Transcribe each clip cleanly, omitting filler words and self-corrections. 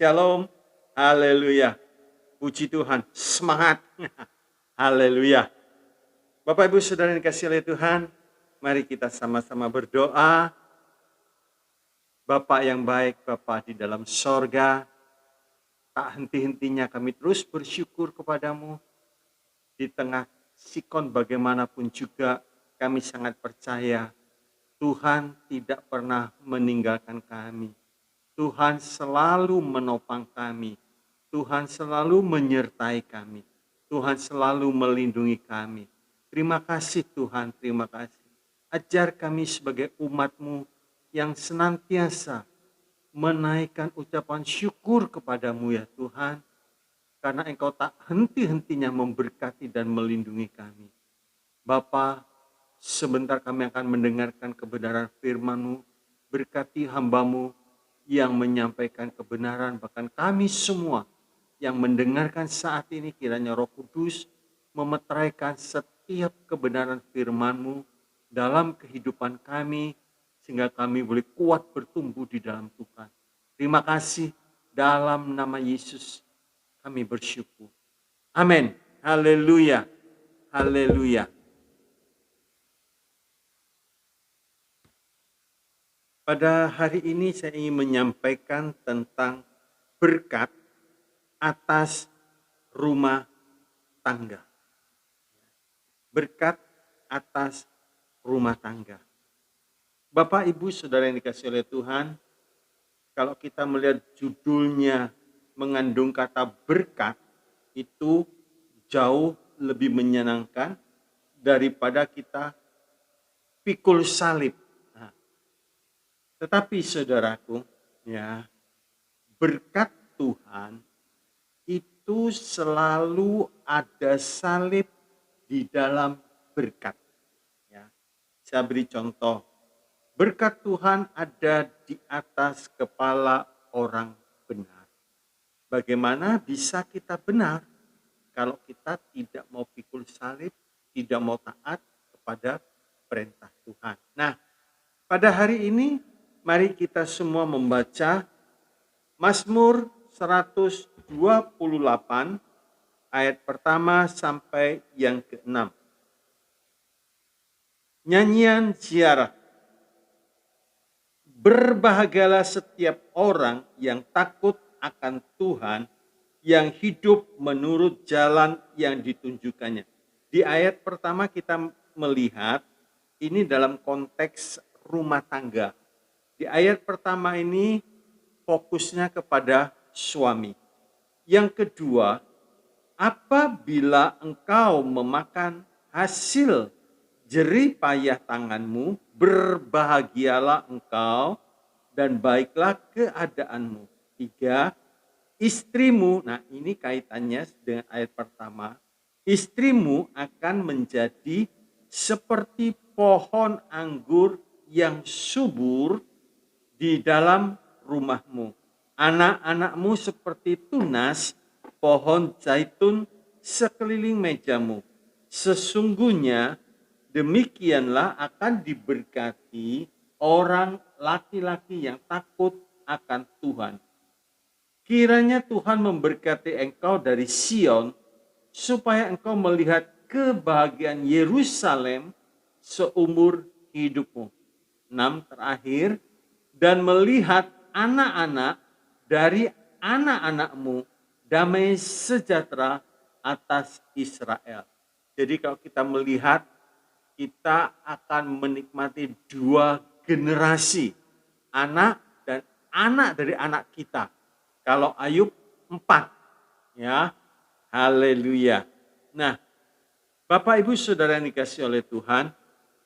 Shalom. Haleluya. Puji Tuhan. Semangat. Haleluya. Bapak Ibu Saudara yang dikasihi oleh Tuhan, mari kita sama-sama berdoa. Bapa yang baik, Bapa di dalam sorga, tak henti-hentinya kami terus bersyukur kepadamu. Di tengah sikon bagaimanapun juga kami sangat percaya Tuhan tidak pernah meninggalkan kami. Tuhan selalu menopang kami. Tuhan selalu menyertai kami. Tuhan selalu melindungi kami. Terima kasih Tuhan, terima kasih. Ajar kami sebagai umat-Mu yang senantiasa menaikkan ucapan syukur kepadamu ya Tuhan. Karena Engkau tak henti-hentinya memberkati dan melindungi kami. Bapa, sebentar kami akan mendengarkan kebenaran firman-Mu. Berkati hamba-Mu yang menyampaikan kebenaran, bahkan kami semua yang mendengarkan saat ini, kiranya Roh Kudus memeteraikan setiap kebenaran firman-Mu dalam kehidupan kami, sehingga kami boleh kuat bertumbuh di dalam Tuhan. Terima kasih, dalam nama Yesus kami bersyukur. Amin. Haleluya. Haleluya. Pada hari ini saya ingin menyampaikan tentang berkat atas rumah tangga. Berkat atas rumah tangga. Bapak, Ibu, Saudara yang dikasihi oleh Tuhan, kalau kita melihat judulnya mengandung kata berkat, itu jauh lebih menyenangkan daripada kita pikul salib. Tetapi saudaraku, ya, berkat Tuhan itu selalu ada salib di dalam berkat. Ya. Saya beri contoh. Berkat Tuhan ada di atas kepala orang benar. Bagaimana bisa kita benar kalau kita tidak mau pikul salib, tidak mau taat kepada perintah Tuhan. Nah, pada hari ini mari kita semua membaca Mazmur 128 ayat pertama sampai yang ke-6. Nyanyian ziarah. Berbahagialah setiap orang yang takut akan Tuhan, yang hidup menurut jalan yang ditunjukkannya. Di ayat pertama kita melihat ini dalam konteks rumah tangga. Di ayat pertama ini fokusnya kepada suami. Yang kedua, apabila engkau memakan hasil jerih payah tanganmu, berbahagialah engkau dan baiklah keadaanmu. 3, istrimu, nah ini kaitannya dengan ayat pertama, istrimu akan menjadi seperti pohon anggur yang subur di dalam rumahmu. Anak-anakmu seperti tunas pohon zaitun sekeliling mejamu. Sesungguhnya demikianlah akan diberkati orang laki-laki yang takut akan Tuhan. Kiranya Tuhan memberkati engkau dari Sion, supaya engkau melihat kebahagiaan Yerusalem seumur hidupmu. 6 terakhir, dan melihat anak-anak dari anak-anakmu, damai sejahtera atas Israel. Jadi kalau kita melihat, kita akan menikmati 2 generasi, anak dan anak dari anak kita. Kalau Ayub 4, ya, haleluya. Nah, Bapak Ibu Saudara yang dikasihi oleh Tuhan,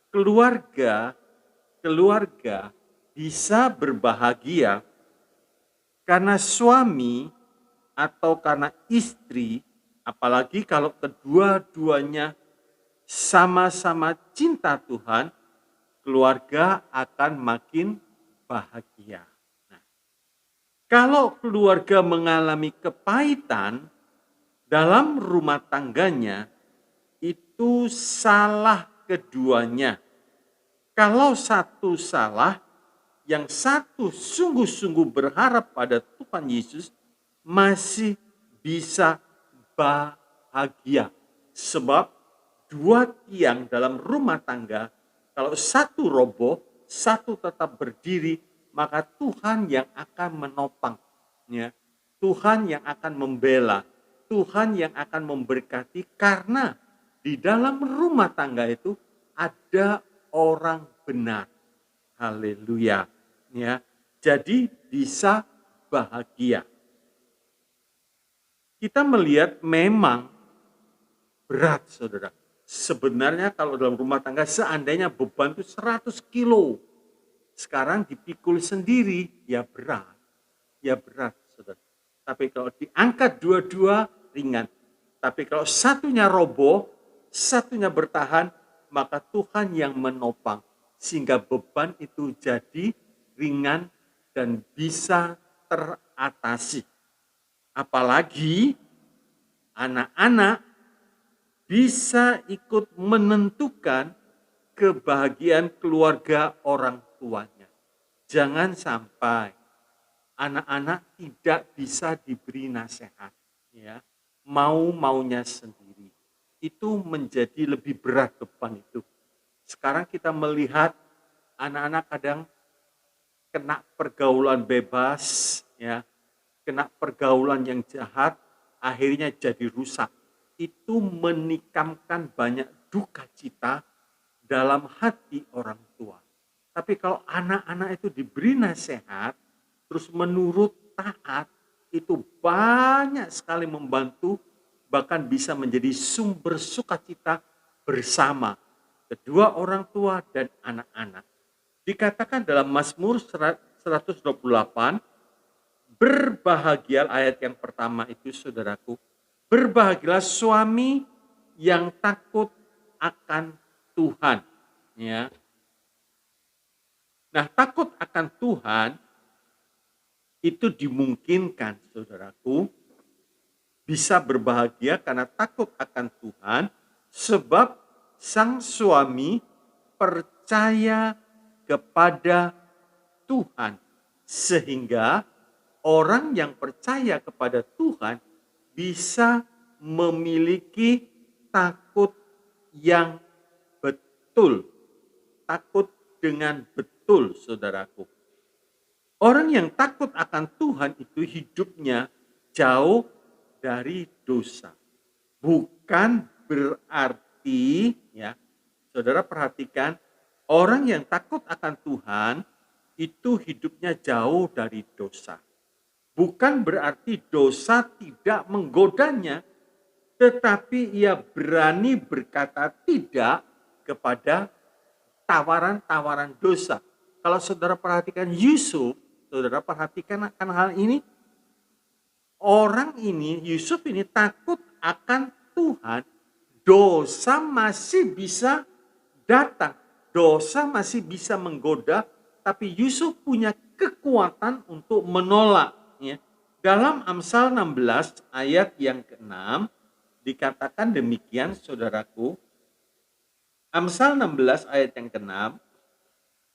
keluarga bisa berbahagia karena suami atau karena istri, apalagi kalau kedua-duanya sama-sama cinta Tuhan, keluarga akan makin bahagia. Nah, kalau keluarga mengalami kepahitan dalam rumah tangganya, itu salah keduanya. Kalau satu salah, yang satu sungguh-sungguh berharap pada Tuhan Yesus, masih bisa bahagia. Sebab dua tiang dalam rumah tangga, kalau satu roboh, satu tetap berdiri, maka Tuhan yang akan menopang. Ya. Tuhan yang akan membela, Tuhan yang akan memberkati, karena di dalam rumah tangga itu ada orang benar. Haleluya. Ya. Jadi bisa bahagia. Kita melihat memang berat, saudara. Sebenarnya kalau dalam rumah tangga seandainya beban itu 100 kilo. Sekarang dipikul sendiri, ya berat. Ya berat, saudara. Tapi kalau diangkat dua-dua, ringan. Tapi kalau satunya roboh, satunya bertahan, maka Tuhan yang menopang. Sehingga beban itu jadi ringan dan bisa teratasi. Apalagi anak-anak bisa ikut menentukan kebahagiaan keluarga orang tuanya. Jangan sampai anak-anak tidak bisa diberi nasihat, ya, mau-maunya sendiri. Itu menjadi lebih berat beban itu. Sekarang kita melihat anak-anak kadang kena pergaulan bebas, ya, kena pergaulan yang jahat, akhirnya jadi rusak. Itu menikamkan banyak duka cita dalam hati orang tua. Tapi kalau anak-anak itu diberi nasihat, terus menurut, taat, itu banyak sekali membantu, bahkan bisa menjadi sumber sukacita bersama kedua orang tua dan anak-anak. Dikatakan dalam Mazmur 128, berbahagia, ayat yang pertama itu saudaraku, berbahagialah suami yang takut akan Tuhan. Ya. Nah, takut akan Tuhan itu dimungkinkan, saudaraku, bisa berbahagia karena takut akan Tuhan, sebab sang suami percaya kepada Tuhan. Sehingga orang yang percaya kepada Tuhan bisa memiliki takut yang betul. Takut dengan betul, saudaraku. Orang yang takut akan Tuhan itu hidupnya jauh dari dosa. Bukan berarti, ya, saudara perhatikan, orang yang takut akan Tuhan itu hidupnya jauh dari dosa. Bukan berarti dosa tidak menggodanya, tetapi ia berani berkata tidak kepada tawaran-tawaran dosa. Kalau saudara perhatikan Yusuf, saudara perhatikan akan hal ini. Orang ini, Yusuf ini takut akan Tuhan. Dosa masih bisa datang. Dosa masih bisa menggoda, tapi Yusuf punya kekuatan untuk menolak. Ya. Dalam Amsal 16 ayat yang ke-6 dikatakan demikian, saudaraku. Amsal 16 ayat yang ke-6,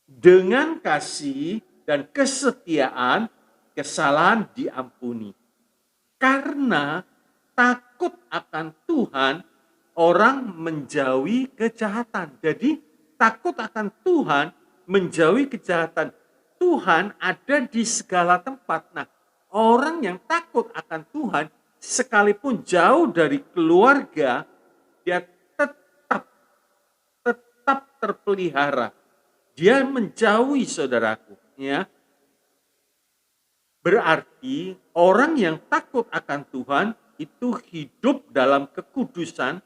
dengan kasih dan kesetiaan kesalahan diampuni. Karena takut akan Tuhan, orang menjauhi kejahatan. Jadi takut akan Tuhan, menjauhi kejahatan. Tuhan ada di segala tempat. Nah, orang yang takut akan Tuhan, sekalipun jauh dari keluarga, dia tetap terpelihara. Dia menjauhi, saudaraku, ya. Berarti orang yang takut akan Tuhan itu hidup dalam kekudusan,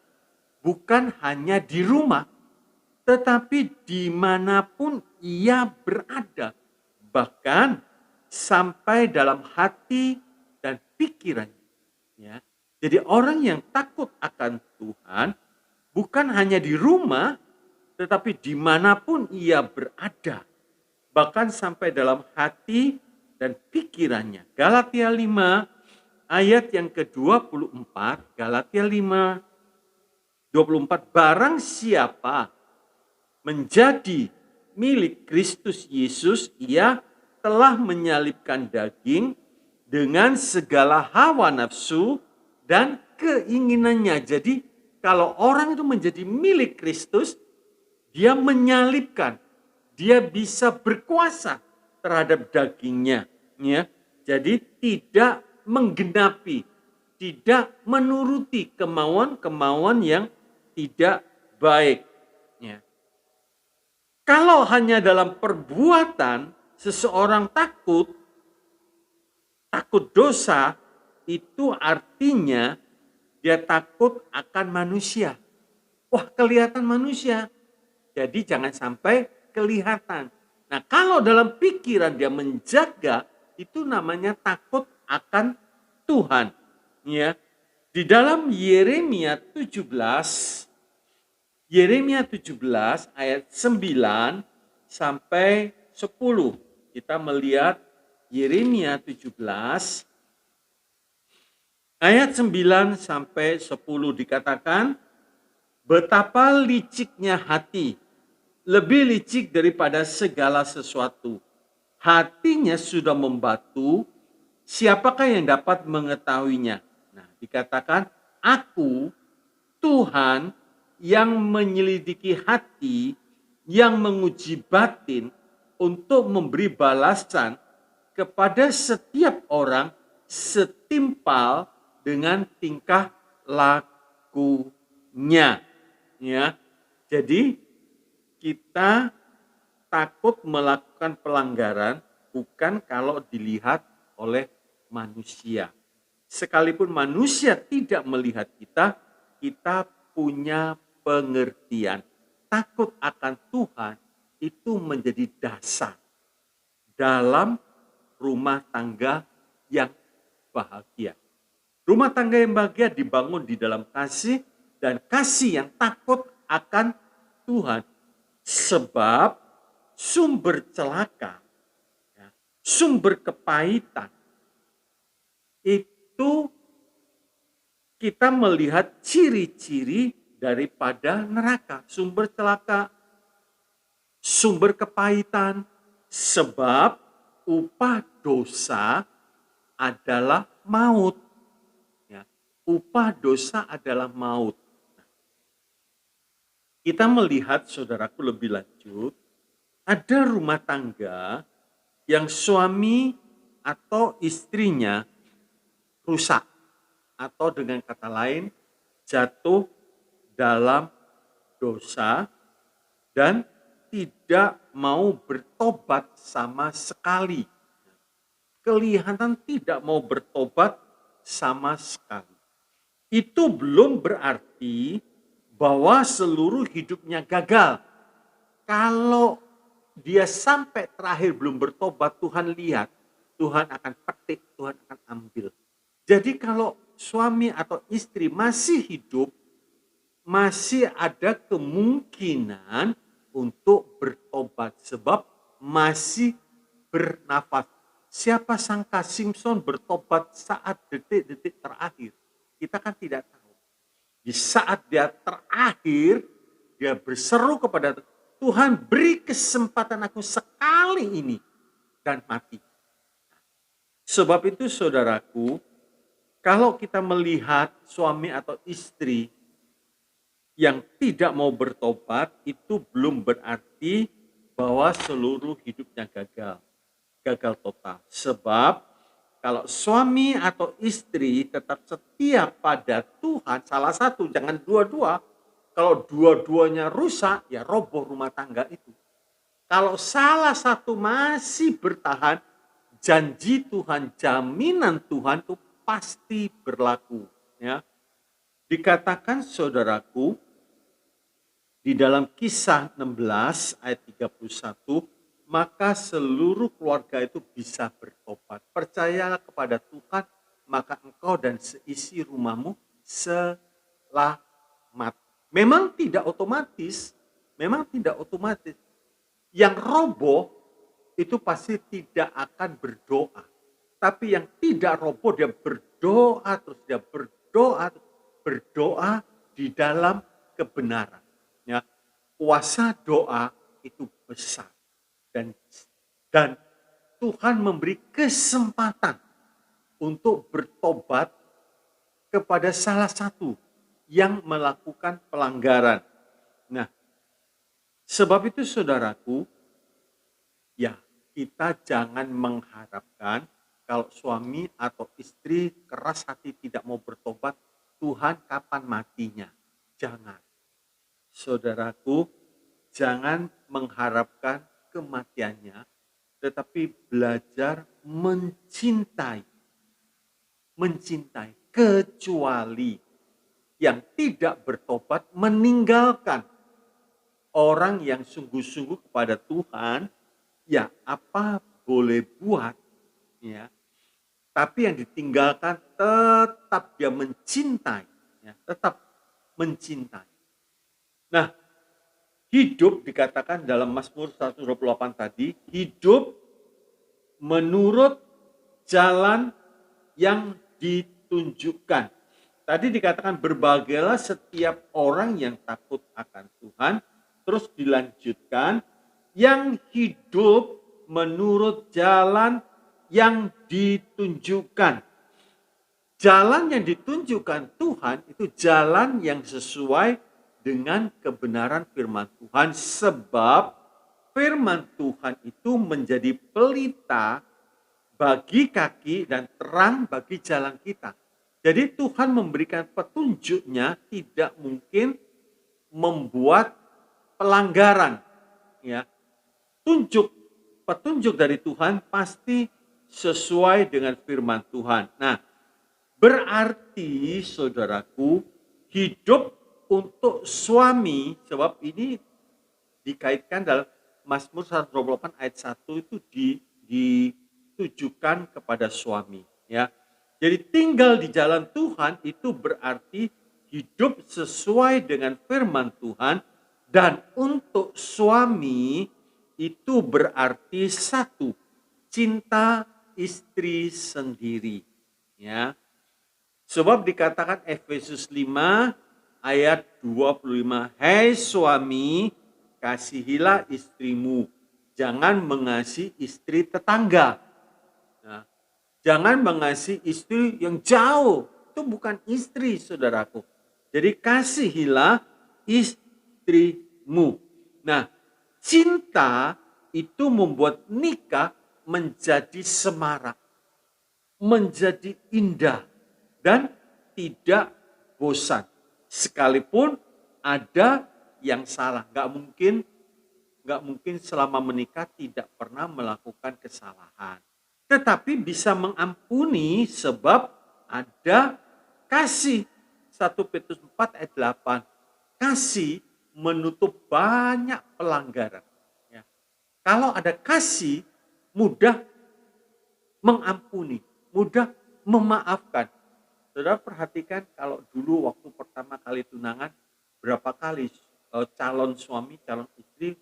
bukan hanya di rumah, tetapi dimanapun ia berada. Bahkan sampai dalam hati dan pikirannya. Ya. Jadi orang yang takut akan Tuhan bukan hanya di rumah, tetapi dimanapun ia berada. Bahkan sampai dalam hati dan pikirannya. Galatia 5 ayat yang ke-24, Galatia 5, 24, barang siapa menjadi milik Kristus Yesus, ia telah menyalibkan daging dengan segala hawa nafsu dan keinginannya. Jadi kalau orang itu menjadi milik Kristus, dia menyalibkan, dia bisa berkuasa terhadap dagingnya, ya. Jadi tidak menggenapi, tidak menuruti kemauan-kemauan yang tidak baik, ya. Kalau hanya dalam perbuatan seseorang takut dosa, itu artinya dia takut akan manusia. Wah, kelihatan manusia. Jadi jangan sampai kelihatan. Nah, kalau dalam pikiran dia menjaga, itu namanya takut akan Tuhan. Ya. Di dalam Yeremia 17 ayat 9 sampai 10. Kita melihat Yeremia 17 ayat 9 sampai 10 dikatakan, betapa liciknya hati, lebih licik daripada segala sesuatu. Hatinya sudah membatu, siapakah yang dapat mengetahuinya? Nah, dikatakan, aku Tuhan yang menyelidiki hati, yang menguji batin untuk memberi balasan kepada setiap orang setimpal dengan tingkah lakunya. Ya, jadi kita takut melakukan pelanggaran bukan kalau dilihat oleh manusia. Sekalipun manusia tidak melihat kita, kita punya pengertian. Takut akan Tuhan itu menjadi dasar dalam rumah tangga yang bahagia. Rumah tangga yang bahagia dibangun di dalam kasih, dan kasih yang takut akan Tuhan. Sebab sumber celaka, ya, sumber kepahitan, itu kita melihat ciri-ciri daripada neraka. Sumber celaka, sumber kepahitan, sebab upah dosa adalah maut. Ya, upah dosa adalah maut. Kita melihat, saudaraku, lebih lanjut, ada rumah tangga yang suami atau istrinya rusak, atau dengan kata lain jatuh dalam dosa dan tidak mau bertobat sama sekali. Kelihatan tidak mau bertobat sama sekali. Itu belum berarti bahwa seluruh hidupnya gagal. Kalau dia sampai terakhir belum bertobat, Tuhan lihat, Tuhan akan petik, Tuhan akan ambil. Jadi kalau suami atau istri masih hidup, masih ada kemungkinan untuk bertobat sebab masih bernafas. Siapa sangka Simpson bertobat saat detik-detik terakhir? Kita kan tidak tahu. Di saat dia terakhir, dia berseru kepada Tuhan, beri kesempatan aku sekali ini, dan mati. Sebab itu, saudaraku, kalau kita melihat suami atau istri yang tidak mau bertobat, itu belum berarti bahwa seluruh hidupnya gagal total. Sebab kalau suami atau istri tetap setia pada Tuhan, salah satu, jangan dua-dua. Kalau dua-duanya rusak, ya roboh rumah tangga itu. Kalau salah satu masih bertahan, janji Tuhan, jaminan Tuhan itu pasti berlaku. Ya. Dikatakan, saudaraku, di dalam Kisah 16 ayat 31, maka seluruh keluarga itu bisa bertobat. Percayalah kepada Tuhan, maka engkau dan seisi rumahmu selamat. Memang tidak otomatis. Yang roboh itu pasti tidak akan berdoa. Tapi yang tidak roboh, dia berdoa terus, berdoa di dalam kebenaran. Ya, kuasa doa itu besar. Dan Tuhan memberi kesempatan untuk bertobat kepada salah satu yang melakukan pelanggaran. Nah, sebab itu saudaraku, ya kita jangan mengharapkan kalau suami atau istri keras hati tidak mau bertobat, Tuhan kapan matinya. Jangan. Saudaraku, jangan mengharapkan kematiannya, tetapi belajar mencintai. Kecuali yang tidak bertobat meninggalkan orang yang sungguh-sungguh kepada Tuhan, ya apa boleh buat, ya. Tapi yang ditinggalkan tetap dia mencintai, ya, tetap mencintai. Nah, hidup dikatakan dalam Mazmur 128 tadi, hidup menurut jalan yang ditunjukkan. Tadi dikatakan berbagailah setiap orang yang takut akan Tuhan, terus dilanjutkan yang hidup menurut jalan yang ditunjukkan. Jalan yang ditunjukkan Tuhan itu jalan yang sesuai dengan kebenaran firman Tuhan, sebab firman Tuhan itu menjadi pelita bagi kaki dan terang bagi jalan kita. Jadi Tuhan memberikan petunjuknya tidak mungkin membuat pelanggaran, ya. Petunjuk dari Tuhan pasti sesuai dengan firman Tuhan. Nah, berarti saudaraku, hidup untuk suami, sebab ini dikaitkan dalam Mazmur 128 ayat 1 itu ditujukan kepada suami, ya. Jadi tinggal di jalan Tuhan itu berarti hidup sesuai dengan firman Tuhan, dan untuk suami itu berarti satu, cinta istri sendiri, ya. Sebab dikatakan Efesus 5 ayat 25, "Hei suami, kasihilah istrimu, jangan mengasihi istri tetangga." Nah, jangan mengasihi istri yang jauh, itu bukan istri saudaraku. Jadi kasihilah istrimu. Nah, cinta itu membuat nikah menjadi semarak, menjadi indah, dan tidak bosan. Sekalipun ada yang salah, nggak mungkin selama menikah tidak pernah melakukan kesalahan. Tetapi bisa mengampuni sebab ada kasih. 1 Petrus 4 ayat 8. Kasih menutup banyak pelanggaran. Ya. Kalau ada kasih, mudah mengampuni, mudah memaafkan. Saudara perhatikan kalau dulu waktu pertama kali tunangan, berapa kali calon suami, calon istri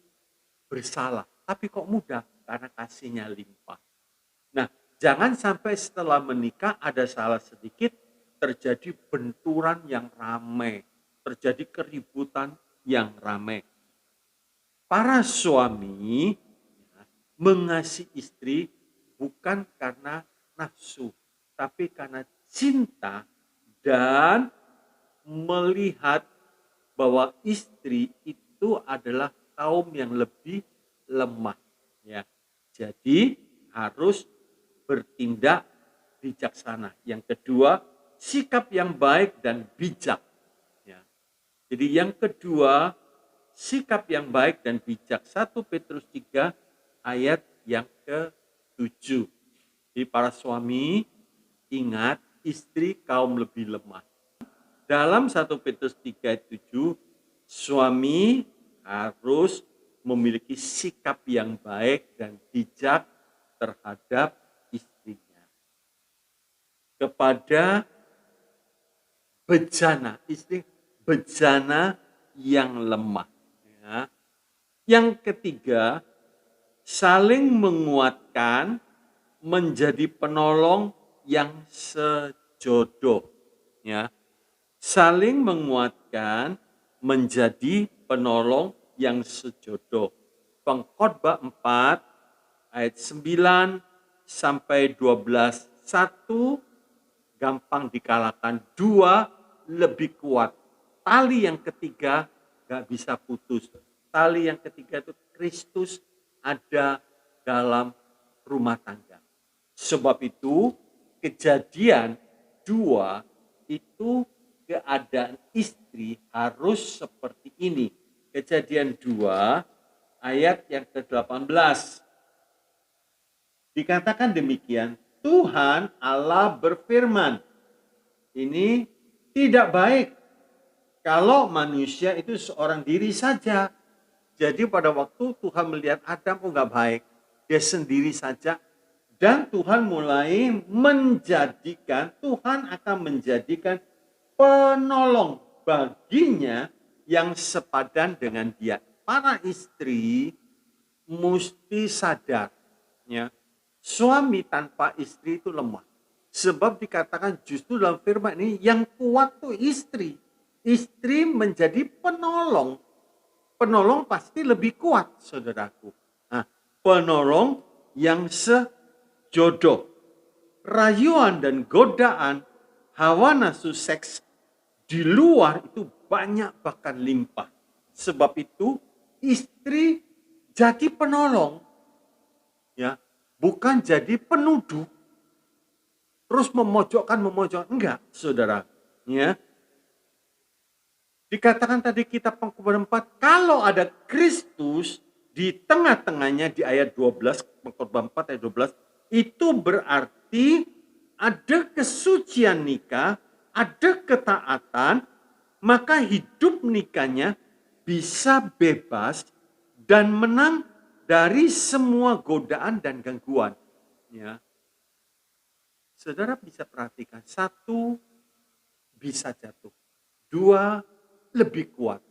bersalah. Tapi kok mudah? Karena kasihnya limpah. Nah, jangan sampai setelah menikah ada salah sedikit, terjadi benturan yang ramai, terjadi keributan yang ramai. Para suami mengasihi istri bukan karena nafsu, tapi karena cinta dan melihat bahwa istri itu adalah kaum yang lebih lemah, ya. Jadi harus bertindak bijaksana. Yang kedua, sikap yang baik dan bijak, ya. Jadi yang kedua, sikap yang baik dan bijak. 1 Petrus 3 ayat yang ke-7. Jadi para suami, ingat istri kaum lebih lemah. Dalam 1 Petrus 3 ayat 7, suami harus memiliki sikap yang baik dan bijak terhadap istrinya. Kepada bejana, istri bejana yang lemah. Ya. Yang ketiga, saling menguatkan, menjadi penolong yang sejodoh. Ya. Saling menguatkan, menjadi penolong yang sejodoh. Pengkhotbah 4 ayat 9 sampai 12. 1 gampang dikalahkan. Dua lebih kuat. Tali yang ketiga gak bisa putus. Tali yang ketiga itu Kristus ada dalam rumah tangga. Sebab itu Kejadian 2 itu keadaan istri harus seperti ini. Kejadian 2 ayat yang ke-18. Dikatakan demikian, Tuhan Allah berfirman, ini tidak baik kalau manusia itu seorang diri saja. Jadi pada waktu Tuhan melihat Adam, nggak baik, dia sendiri saja. Dan Tuhan Tuhan akan menjadikan penolong baginya yang sepadan dengan dia. Para istri mesti sadar, ya, suami tanpa istri itu lemah. Sebab dikatakan justru dalam firman ini yang kuat tuh istri. Istri menjadi penolong. Penolong pasti lebih kuat, saudaraku. Nah, penolong yang jodoh, rayuan dan godaan, hawa nafsu seks di luar itu banyak bahkan limpah. Sebab itu istri jadi penolong, ya, bukan jadi penuduh. Terus memojokkan, enggak, saudara. Ya. Dikatakan tadi kitab Pengkhotbah 4, kalau ada Kristus di tengah-tengahnya di ayat 12, Pengkhotbah 4 ayat 12, itu berarti ada kesucian nikah, ada ketaatan, maka hidup nikahnya bisa bebas dan menang dari semua godaan dan gangguan. Ya. Saudara bisa perhatikan, satu bisa jatuh, dua lebih kuat,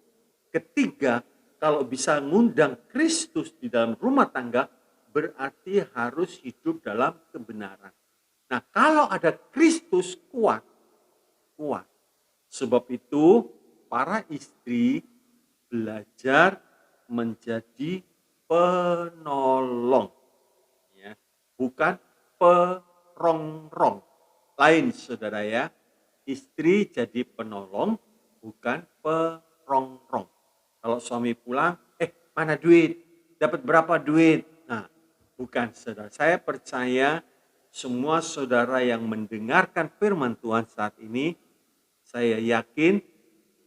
ketiga kalau bisa ngundang Kristus di dalam rumah tangga, berarti harus hidup dalam kebenaran. Nah, kalau ada Kristus kuat. Sebab itu para istri belajar menjadi penolong. Ya, bukan perongrong. Lain, saudara ya. Istri jadi penolong, bukan perongrong. Kalau suami pulang, mana duit? Dapat berapa duit? Nah, bukan, saudara. Saya percaya semua saudara yang mendengarkan firman Tuhan saat ini, saya yakin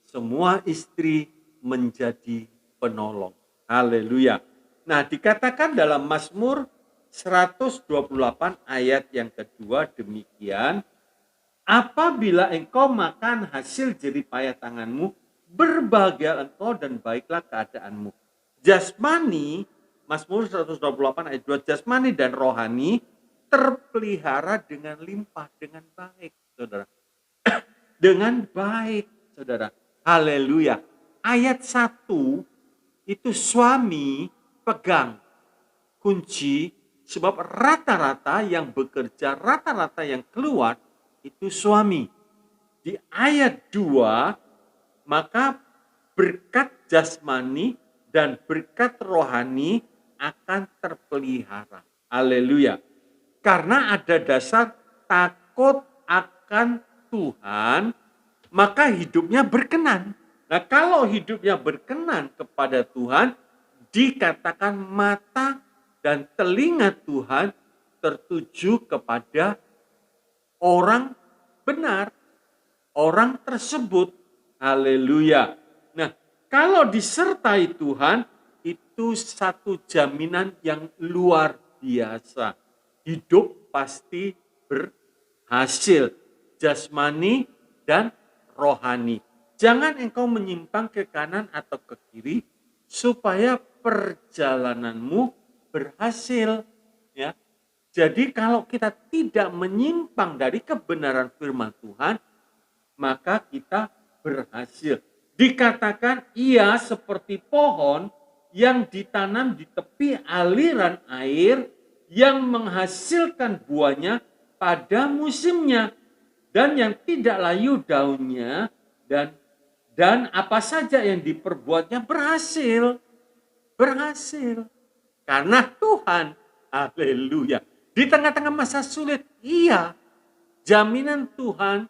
semua istri menjadi penolong. Haleluya. Nah, dikatakan dalam Mazmur 128 ayat yang kedua demikian, apabila engkau makan hasil jeripayah tanganmu, berbahagia engkau dan baiklah keadaanmu. Jasmani, Mazmur 128 ayat 2, jasmani dan rohani terpelihara dengan limpah, dengan baik, saudara. Dengan baik, saudara. Haleluya. Ayat 1 itu suami pegang kunci, sebab rata-rata yang bekerja, rata-rata yang keluar itu suami. Di ayat 2, maka berkat jasmani dan berkat rohani akan terpelihara. Haleluya. Karena ada dasar takut akan Tuhan, maka hidupnya berkenan. Nah, kalau hidupnya berkenan kepada Tuhan, dikatakan mata dan telinga Tuhan tertuju kepada orang benar, orang tersebut. Haleluya. Nah, kalau disertai Tuhan, itu satu jaminan yang luar biasa. Hidup pasti berhasil, jasmani dan rohani. Jangan engkau menyimpang ke kanan atau ke kiri, supaya perjalananmu berhasil. Ya. Jadi kalau kita tidak menyimpang dari kebenaran firman Tuhan, maka kita berhasil. Dikatakan ia seperti pohon yang ditanam di tepi aliran air, yang menghasilkan buahnya pada musimnya, dan yang tidak layu daunnya, dan apa saja yang diperbuatnya berhasil. Karena Tuhan, haleluya. Di tengah-tengah masa sulit, iya, Jaminan Tuhan,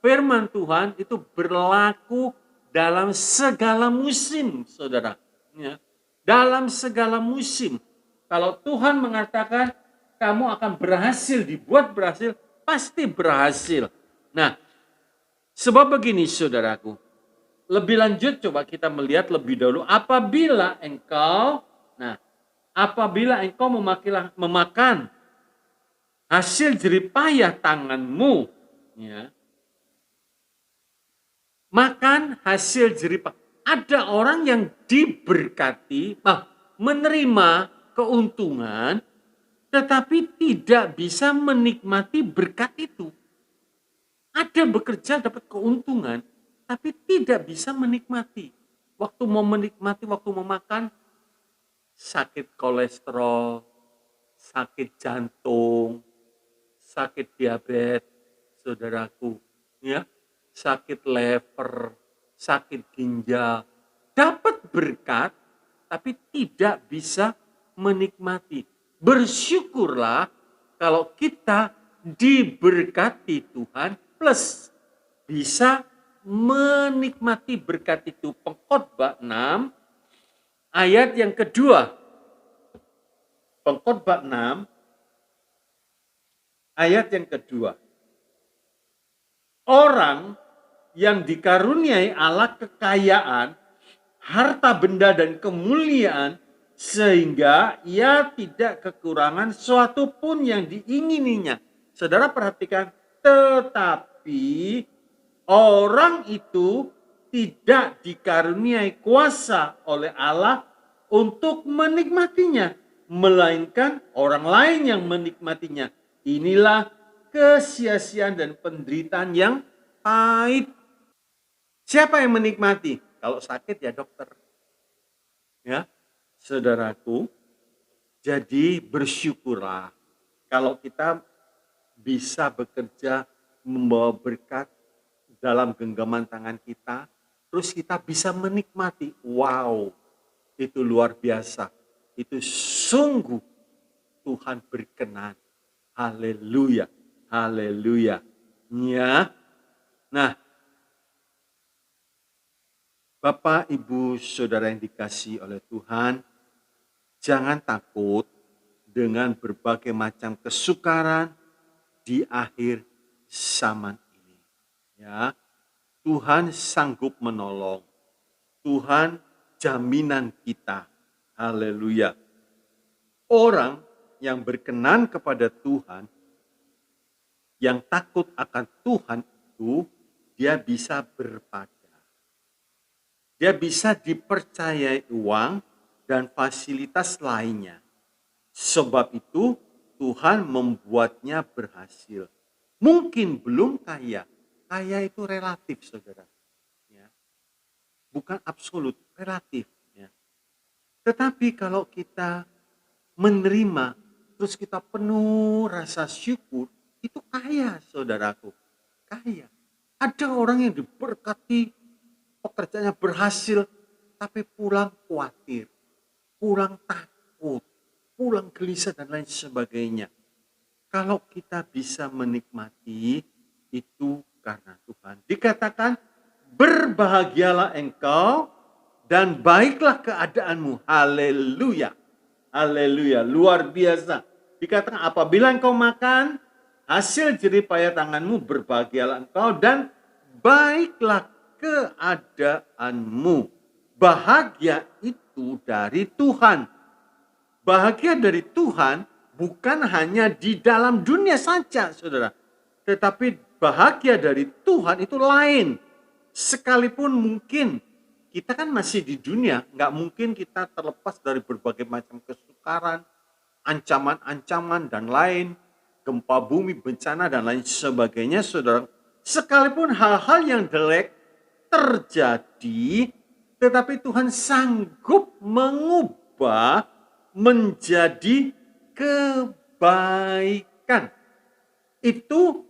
firman Tuhan itu berlaku dalam segala musim, saudara. Ya. Dalam segala musim. Kalau Tuhan mengatakan kamu akan berhasil, dibuat berhasil, pasti berhasil. Nah, sebab begini saudaraku. Lebih lanjut coba kita melihat lebih dahulu. Apabila engkau memakan hasil jeripayah tanganmu, ya, makan hasil jeripayah. Ada orang yang diberkati, menerima keuntungan, tetapi tidak bisa menikmati berkat itu. Ada bekerja dapat keuntungan, tapi tidak bisa menikmati. Waktu mau menikmati, waktu mau makan, sakit kolesterol, sakit jantung, sakit diabetes, saudaraku, ya, sakit lever, sakit ginjal, dapat berkat, tapi tidak bisa menikmati. Bersyukurlah kalau kita diberkati Tuhan plus bisa menikmati berkat itu. Pengkhotbah 6 ayat yang kedua. Pengkhotbah 6 ayat yang kedua. Orang yang dikaruniai Allah kekayaan, harta benda dan kemuliaan, sehingga ia tidak kekurangan suatu pun yang diingininya. Saudara perhatikan, tetapi orang itu tidak dikaruniai kuasa oleh Allah untuk menikmatinya, melainkan orang lain yang menikmatinya. Inilah kesia-siaan dan penderitaan yang pahit. Siapa yang menikmati? Kalau sakit ya dokter. Ya, saudaraku, jadi bersyukurlah kalau kita bisa bekerja membawa berkat dalam genggaman tangan kita, terus kita bisa menikmati. Wow, itu luar biasa. Itu sungguh Tuhan berkenan. Haleluya, haleluya. Ya. Nah, Bapak, Ibu, Saudara yang dikasihi oleh Tuhan, jangan takut dengan berbagai macam kesukaran di akhir zaman ini. Ya, Tuhan sanggup menolong. Tuhan jaminan kita. Haleluya. Orang yang berkenan kepada Tuhan, yang takut akan Tuhan itu, dia bisa berpada. Dia bisa dipercayai uang dan fasilitas lainnya. Sebab itu Tuhan membuatnya berhasil. Mungkin belum kaya. Kaya itu relatif, saudara. Ya. Bukan absolut, relatif. Ya. Tetapi kalau kita menerima, terus kita penuh rasa syukur, itu kaya, saudaraku. Kaya. Ada orang yang diberkati, pekerjaannya berhasil, tapi pulang khawatir, pulang takut, pulang gelisah dan lain sebagainya. Kalau kita bisa menikmati itu karena Tuhan. Dikatakan, berbahagialah engkau dan baiklah keadaanmu. Haleluya. Haleluya. Luar biasa. Dikatakan, apabila engkau makan hasil jeripayah tanganmu, berbahagialah engkau dan baiklah keadaanmu. Bahagia itu dari Tuhan. Bahagia dari Tuhan bukan hanya di dalam dunia saja, saudara. Tetapi bahagia dari Tuhan itu lain. Sekalipun mungkin kita kan masih di dunia, nggak mungkin kita terlepas dari berbagai macam kesukaran, ancaman-ancaman dan lain, gempa bumi, bencana dan lain sebagainya, saudara. Sekalipun hal-hal yang jelek terjadi, tetapi Tuhan sanggup mengubah menjadi kebaikan. Itu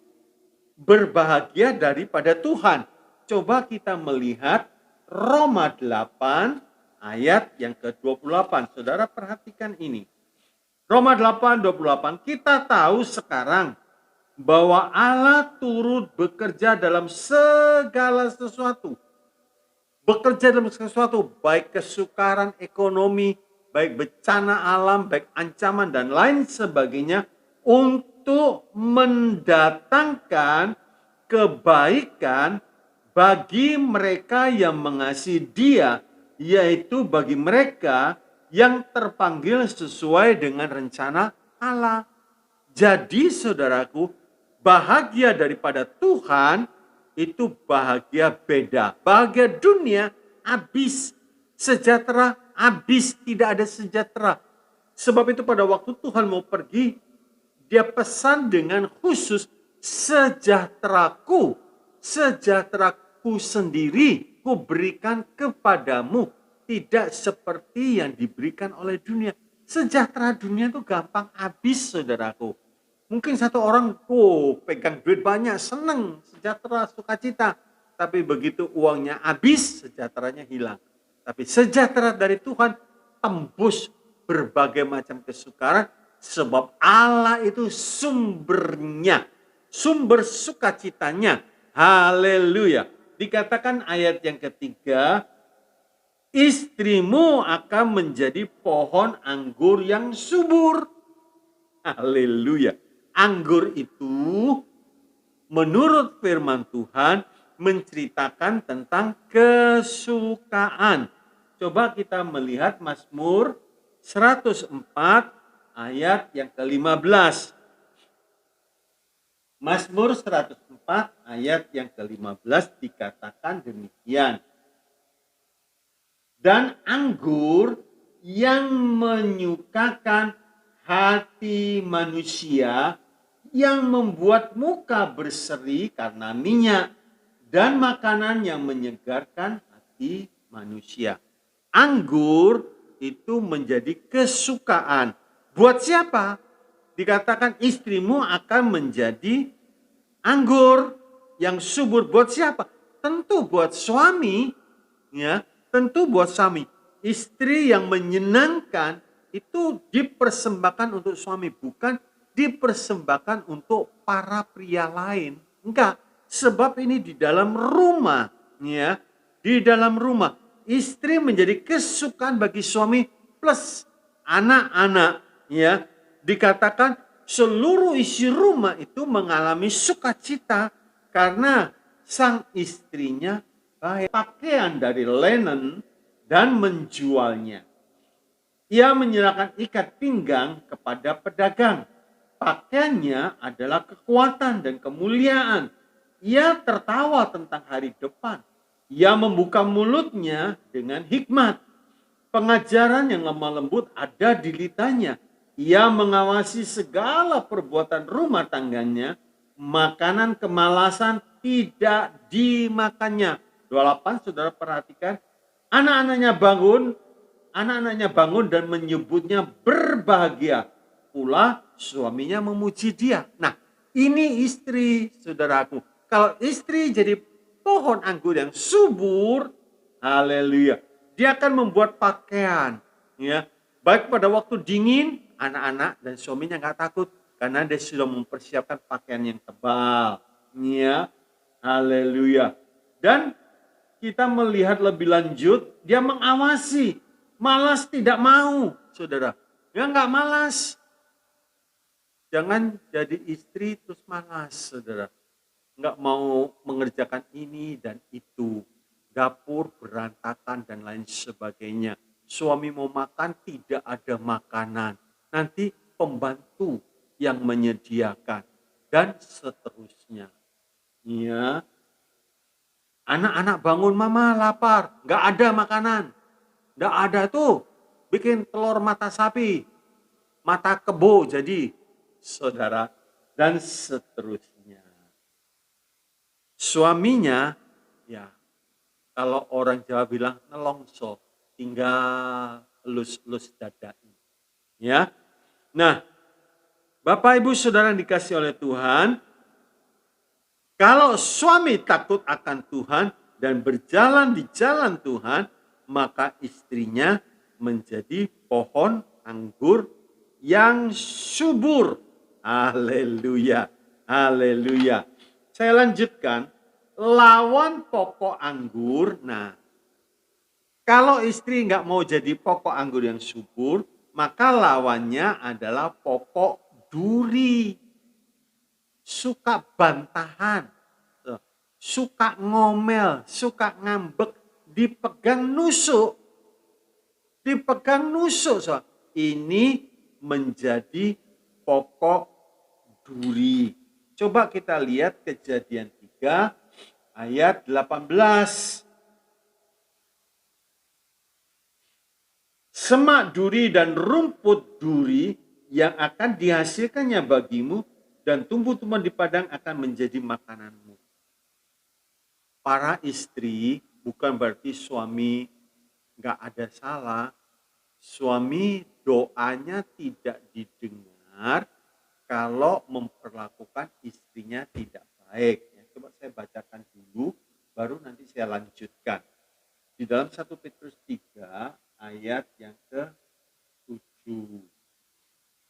berbahagia daripada Tuhan. Coba kita melihat Roma 8 ayat yang ke-28. Saudara perhatikan ini. Roma 8:28, kita tahu sekarang bahwa Allah turut bekerja dalam segala sesuatu. Bekerja dalam sesuatu, baik kesukaran ekonomi, baik bencana alam, baik ancaman dan lain sebagainya, untuk mendatangkan kebaikan bagi mereka yang mengasihi Dia, yaitu bagi mereka yang terpanggil sesuai dengan rencana Allah. Jadi saudaraku, bahagia daripada Tuhan itu bahagia beda. Bahagia dunia habis, sejahtera habis, tidak ada sejahtera. Sebab itu pada waktu Tuhan mau pergi, dia pesan dengan khusus, sejahteraku sendiri ku berikan kepadamu, tidak seperti yang diberikan oleh dunia. Sejahtera dunia itu gampang habis, saudaraku. Mungkin satu orang pegang duit banyak, senang, sejahtera, sukacita. Tapi begitu uangnya habis, sejahteranya hilang. Tapi sejahtera dari Tuhan tembus berbagai macam kesukaran, sebab Allah itu sumbernya, sumber sukacitanya. Haleluya. Dikatakan ayat yang ketiga, istrimu akan menjadi pohon anggur yang subur. Haleluya. Anggur itu menurut firman Tuhan menceritakan tentang kesukaan. Coba kita melihat Mazmur 104 ayat yang ke-15. Mazmur 104 ayat yang ke-15 dikatakan demikian. Dan anggur yang menyukakan hati manusia, yang membuat muka berseri karena minyak, dan makanan yang menyegarkan hati manusia. Anggur itu menjadi kesukaan. Buat siapa? Dikatakan istrimu akan menjadi anggur yang subur. Buat siapa? Tentu buat suami, ya. Tentu buat suami. Istri yang menyenangkan itu dipersembahkan untuk suami, bukan dipersembahkan untuk para pria lain. Enggak, sebab ini di dalam rumah, ya. Di dalam rumah, istri menjadi kesukaan bagi suami plus anak-anak, ya. Dikatakan seluruh isi rumah itu mengalami sukacita karena sang istrinya baik. Pakaian dari linen dan menjualnya. Ia menyerahkan ikat pinggang kepada pedagang. Pakaiannya adalah kekuatan dan kemuliaan. Ia tertawa tentang hari depan. Ia membuka mulutnya dengan hikmat. Pengajaran yang lemah lembut ada di lidahnya. Ia mengawasi segala perbuatan rumah tangganya. Makanan kemalasan tidak dimakannya. 28, saudara perhatikan. Anak-anaknya bangun dan menyebutnya berbahagia. Pula suaminya memuji dia. Nah, ini istri, saudaraku. Kalau istri jadi pohon anggur yang subur, haleluya. Dia akan membuat pakaian, ya. Baik pada waktu dingin, anak-anak dan suaminya nggak takut karena dia sudah mempersiapkan pakaian yang tebal, ya. Haleluya. Dan kita melihat lebih lanjut, dia mengawasi. Malas tidak mau, saudara. Dia nggak malas. Jangan jadi istri terus malas, saudara. Nggak mau mengerjakan ini dan itu. Dapur berantakan dan lain sebagainya. Suami mau makan, tidak ada makanan. Nanti pembantu yang menyediakan. Dan seterusnya. Ya. Anak-anak bangun, mama lapar, nggak ada makanan. Nggak ada tuh, bikin telur mata sapi, mata kebo jadi, saudara, dan seterusnya. Suaminya, ya, kalau orang Jawa bilang nelongso, tinggal elus-elus dadanya. Ya, nah, Bapak Ibu Saudara yang dikasih oleh Tuhan, kalau suami takut akan Tuhan dan berjalan di jalan Tuhan, maka istrinya menjadi pohon anggur yang subur. Haleluya. Haleluya. Saya lanjutkan. Lawan pokok anggur. Nah, kalau istri nggak mau jadi pokok anggur yang subur, maka lawannya adalah pokok duri. Suka bantahan, suka ngomel, suka ngambek, dipegang nusuk. So. Ini menjadi pokok duri. Coba kita lihat Kejadian 3 ayat 18. Semak duri dan rumput duri yang akan dihasilkannya bagimu dan tumbuh-tumbuhan di padang akan menjadi makananmu. Para istri, bukan berarti suami nggak ada salah. Suami doanya tidak didengar kalau memperlakukan istrinya tidak baik. Coba saya bacakan dulu, baru nanti saya lanjutkan. Di dalam 1 Petrus 3 ayat yang ke-7.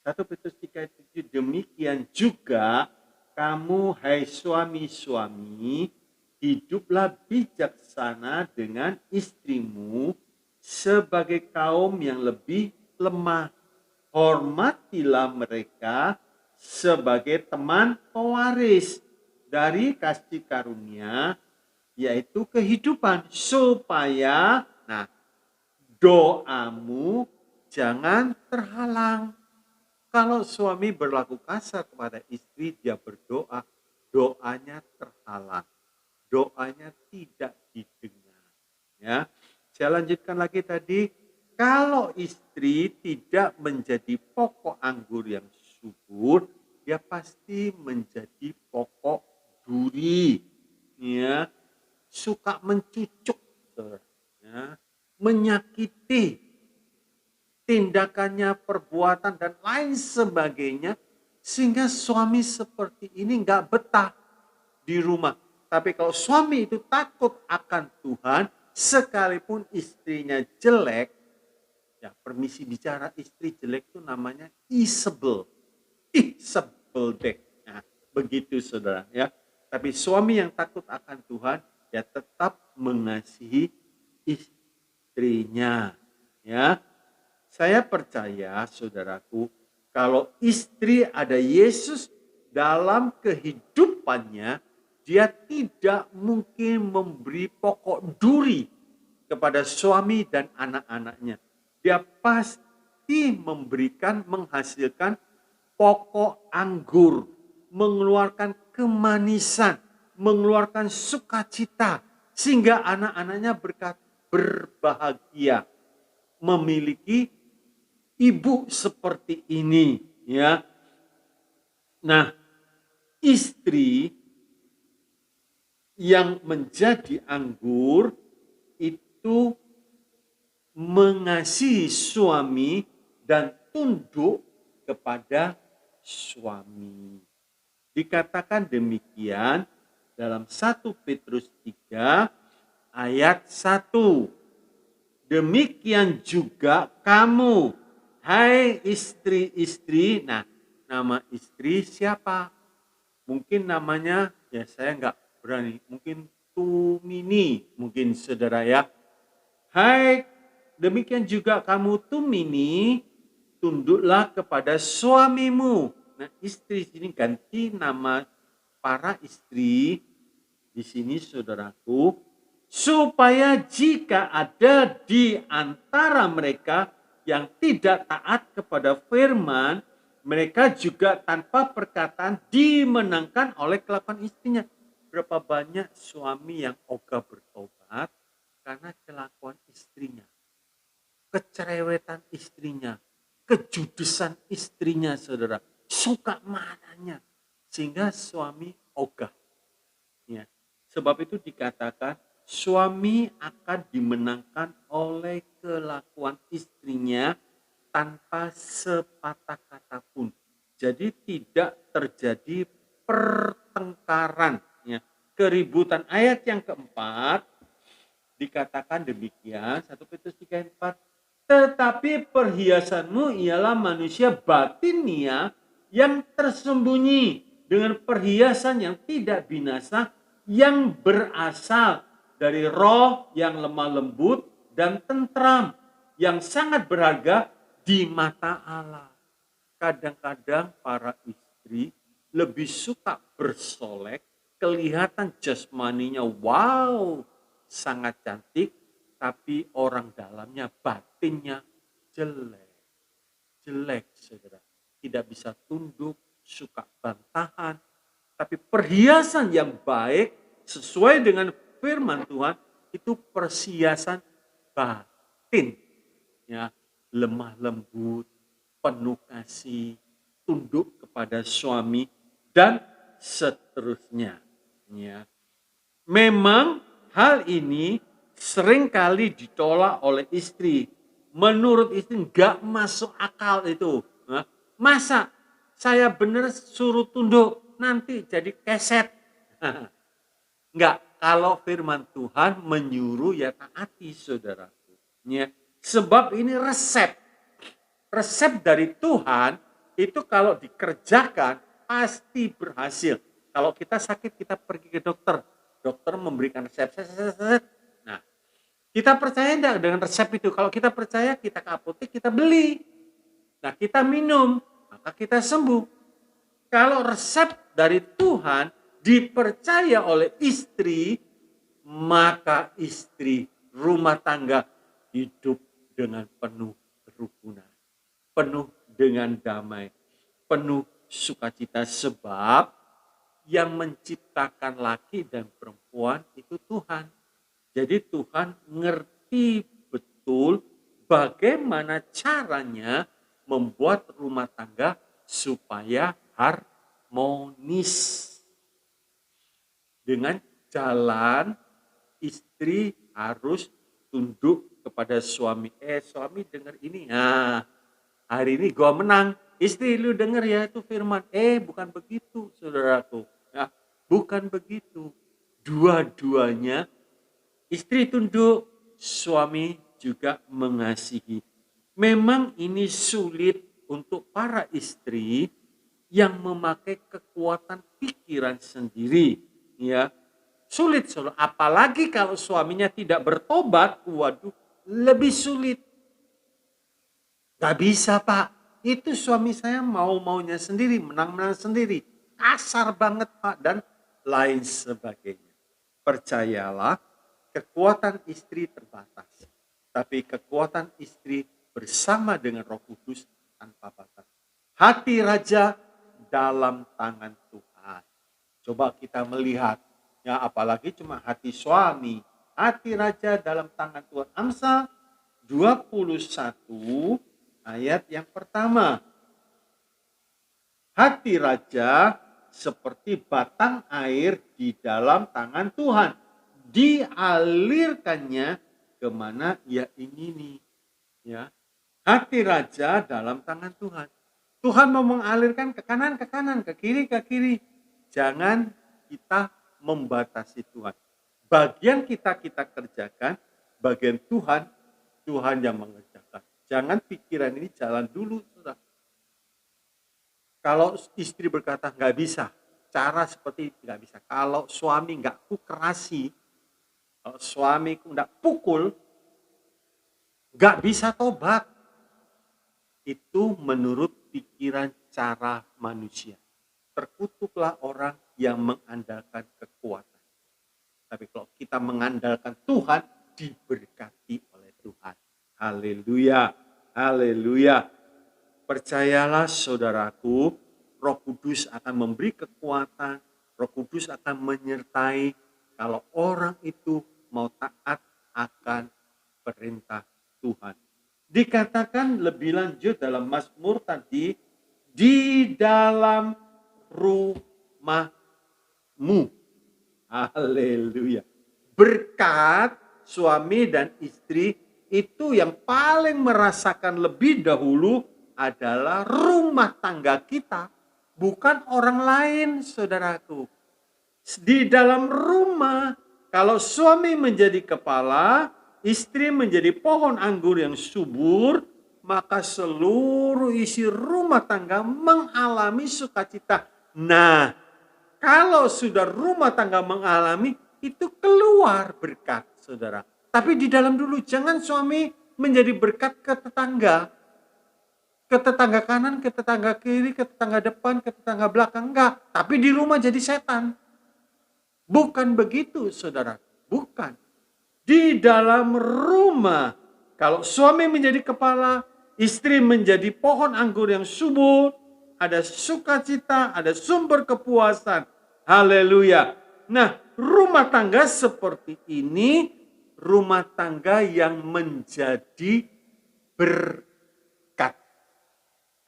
1 Petrus 3 ayat 7, demikian juga kamu hai suami-suami, hiduplah bijaksana dengan istrimu sebagai kaum yang lebih lemah. Hormatilah mereka sebagai teman pewaris dari kasih karunia, yaitu kehidupan, supaya doamu jangan terhalang. Kalau suami berlaku kasar kepada istri, dia berdoa, doanya terhalang, doanya tidak didengar. Ya, saya lanjutkan lagi tadi. Kalau istri tidak menjadi pokok anggur yang subur, dia pasti menjadi pokok duri. Ya, suka mencucuk, ya, menyakiti, tindakannya, perbuatan, dan lain sebagainya, sehingga suami seperti ini nggak betah di rumah. Tapi kalau suami itu takut akan Tuhan, sekalipun istrinya jelek, ya permisi bicara, istri jelek itu namanya Isabel. Isabel deh. Nah, begitu saudara ya. Tapi suami yang takut akan Tuhan, ya tetap mengasihi istrinya. Ya, saya percaya saudaraku, kalau istri ada Yesus dalam kehidupannya, dia tidak mungkin memberi pokok duri kepada suami dan anak-anaknya. Dia pasti menghasilkan pokok anggur, mengeluarkan kemanisan, mengeluarkan sukacita, sehingga anak-anaknya berbahagia memiliki ibu seperti ini, ya. Nah, istri yang menjadi anggur itu mengasihi suami dan tunduk kepada suami. Dikatakan demikian dalam 1 Petrus 3 ayat 1. Demikian juga kamu, hai istri-istri. Nah, nama istri siapa? Mungkin namanya, ya saya nggak berani, mungkin Tumini, mungkin saudara ya. Hai, demikian juga kamu Tumini, tunduklah kepada suamimu. Nah, istri sini ganti nama para istri di sini saudaraku, supaya jika ada di antara mereka yang tidak taat kepada firman, mereka juga tanpa perkataan dimenangkan oleh kelakuan istrinya. Berapa banyak suami yang ogah bertobat karena kelakuan istrinya, kecerewetan istrinya, kejudesan istrinya, saudara, suka marahnya, sehingga suami ogah. Ya. Sebab itu dikatakan suami akan dimenangkan oleh kelakuan istrinya tanpa sepatah kata pun. Jadi tidak terjadi pertengkaran, ya, keributan. Ayat yang keempat dikatakan demikian, 1 Petrus 3 ayat 4. Tetapi perhiasanmu ialah manusia batinia yang tersembunyi dengan perhiasan yang tidak binasa yang berasal dari roh yang lemah lembut dan tentram yang sangat berharga di mata Allah. Kadang-kadang para istri lebih suka bersolek, kelihatan jasmaninya wow, sangat cantik, tapi orang dalamnya, batinnya jelek. Jelek, saudara. Tidak bisa tunduk, suka bantahan. Tapi perhiasan yang baik sesuai dengan firman Tuhan itu perhiasan batin. Ya, lemah lembut, penuh kasih, tunduk kepada suami, dan seterusnya. Ya. Memang hal ini seringkali ditolak oleh istri. Menurut istri nggak masuk akal itu. Masa saya benar suruh tunduk, nanti jadi keset. Enggak, kalau firman Tuhan menyuruh ya taati, saudaraku. Ya. Sebab ini resep. Resep dari Tuhan itu kalau dikerjakan pasti berhasil. Kalau kita sakit kita pergi ke dokter. Dokter memberikan resep. Nah, kita percaya enggak dengan resep itu? Kalau kita percaya, kita ke apotek, kita beli. Nah, kita minum, maka kita sembuh. Kalau resep dari Tuhan dipercaya oleh istri, maka istri rumah tangga hidup dengan penuh kerukunan, penuh dengan damai, penuh sukacita, sebab yang menciptakan laki dan perempuan itu Tuhan. Jadi Tuhan ngerti betul bagaimana caranya membuat rumah tangga supaya harmonis. Dengan jalan istri harus tunduk kepada suami. Suami dengar ini. Nah, hari ini gua menang. Istri lu dengar ya itu firman. Bukan begitu, saudaraku. Ya, bukan begitu. Dua-duanya istri tunduk, suami juga mengasihi. Memang ini sulit untuk para istri yang memakai kekuatan pikiran sendiri, ya. Sulit, apalagi kalau suaminya tidak bertobat, waduh, lebih sulit. Gak bisa, Pak. Itu suami saya mau-maunya sendiri, menang-menang sendiri. Kasar banget, Pak, dan lain sebagainya. Percayalah, kekuatan istri terbatas. Tapi kekuatan istri bersama dengan Roh Kudus tanpa batas. Hati raja dalam tangan Tuhan. Coba kita melihat, ya, apalagi cuma hati suami. Hati raja dalam tangan Tuhan. Amsal 21 ayat yang pertama. Hati raja seperti batang air di dalam tangan Tuhan. Dialirkannya kemana ia ingini. Ya. Hati raja dalam tangan Tuhan. Tuhan mau mengalirkan ke kanan, ke kiri, ke kiri. Jangan kita membatasi Tuhan. Bagian kita kerjakan, bagian Tuhan yang mengerjakan. Jangan pikiran ini jalan dulu, saudara. Kalau istri berkata nggak bisa, cara seperti itu nggak bisa. Kalau suami nggak kukerasi, kalau suami nggak pukul, nggak bisa tobat. Itu menurut pikiran cara manusia. Terkutuklah orang yang mengandalkan kekuatan. Tapi kalau kita mengandalkan Tuhan, diberkati oleh Tuhan. Haleluya, haleluya. Percayalah saudaraku, Roh Kudus akan memberi kekuatan, Roh Kudus akan menyertai kalau orang itu mau taat akan perintah Tuhan. Dikatakan lebih lanjut dalam Mazmur tadi, di dalam rumahmu. Haleluya. Berkat suami dan istri itu yang paling merasakan lebih dahulu adalah rumah tangga kita, bukan orang lain, saudaraku. Di dalam rumah, kalau suami menjadi kepala, istri menjadi pohon anggur yang subur, maka seluruh isi rumah tangga mengalami sukacita Nah, kalau sudah rumah tangga mengalami, itu keluar berkat, saudara. Tapi di dalam dulu, jangan suami menjadi berkat ke tetangga. Ke tetangga kanan, ke tetangga kiri, ke tetangga depan, ke tetangga belakang. Enggak, tapi di rumah jadi setan. Bukan begitu, saudara. Bukan. Di dalam rumah, kalau suami menjadi kepala, istri menjadi pohon anggur yang subur, ada sukacita, ada sumber kepuasan. Haleluya. Nah, rumah tangga seperti ini, rumah tangga yang menjadi berkat.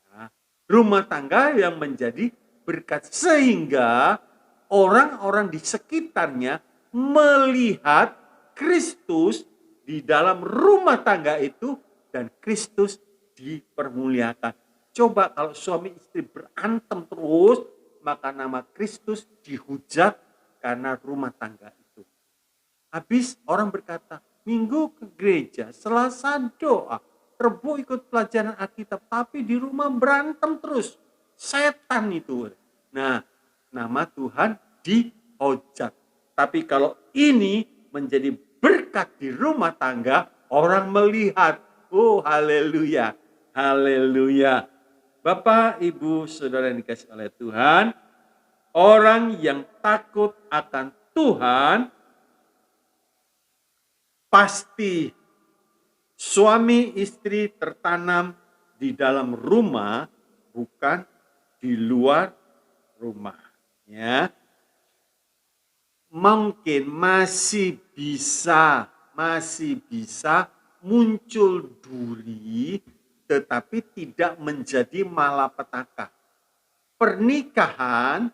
Nah, rumah tangga yang menjadi berkat sehingga orang-orang di sekitarnya melihat Kristus di dalam rumah tangga itu dan Kristus dipermuliakan. Coba kalau suami istri berantem terus, maka nama Kristus dihujat karena rumah tangga itu. Habis orang berkata, Minggu ke gereja, Selasa doa, Rebo ikut pelajaran Alkitab, tapi di rumah berantem terus. Setan itu. Nah, nama Tuhan dihujat. Tapi kalau ini menjadi berkat di rumah tangga, orang melihat, oh haleluya, haleluya. Bapak, Ibu, Saudara yang dikasihi oleh Tuhan, orang yang takut akan Tuhan, pasti suami istri tertanam di dalam rumah, bukan di luar rumah. Ya. Mungkin masih bisa muncul duri, tetapi tidak menjadi malapetaka. Pernikahan,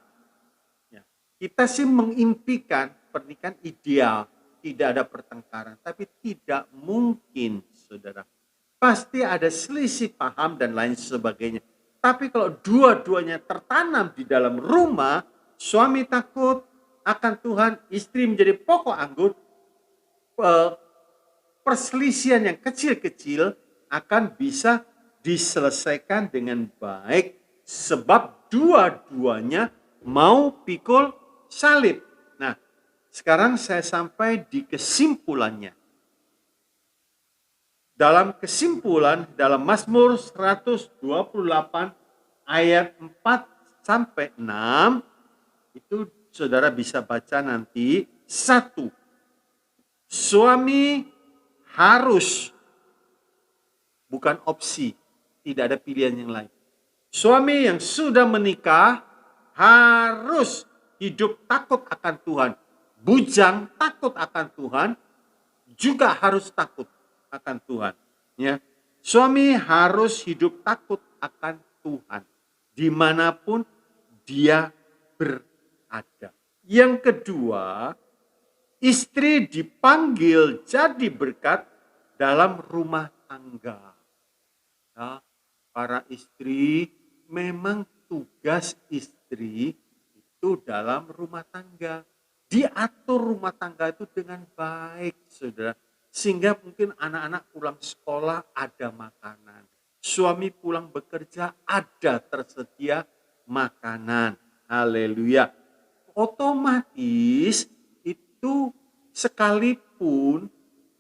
ya, kita sih mengimpikan pernikahan ideal, tidak ada pertengkaran, tapi tidak mungkin, saudara. Pasti ada selisih paham dan lain sebagainya. Tapi kalau dua-duanya tertanam di dalam rumah, suami takut akan Tuhan, istri menjadi pokok anggur, perselisihan yang kecil-kecil akan bisa diselesaikan dengan baik sebab dua-duanya mau pikul salib. Nah, sekarang saya sampai di kesimpulannya. Dalam kesimpulan, dalam Mazmur 128 ayat 4 sampai 6, itu saudara bisa baca nanti. 1. Suami harus, bukan opsi, tidak ada pilihan yang lain. Suami yang sudah menikah harus hidup takut akan Tuhan. Bujang takut akan Tuhan, juga harus takut akan Tuhan. Ya. Suami harus hidup takut akan Tuhan, dimanapun dia berada. Yang kedua, istri dipanggil jadi berkat dalam rumah tangga. Ya, para istri, memang tugas istri itu dalam rumah tangga. Diatur rumah tangga itu dengan baik, saudara. Sehingga mungkin anak-anak pulang sekolah ada makanan. Suami pulang bekerja ada tersedia makanan. Haleluya. Otomatis itu sekalipun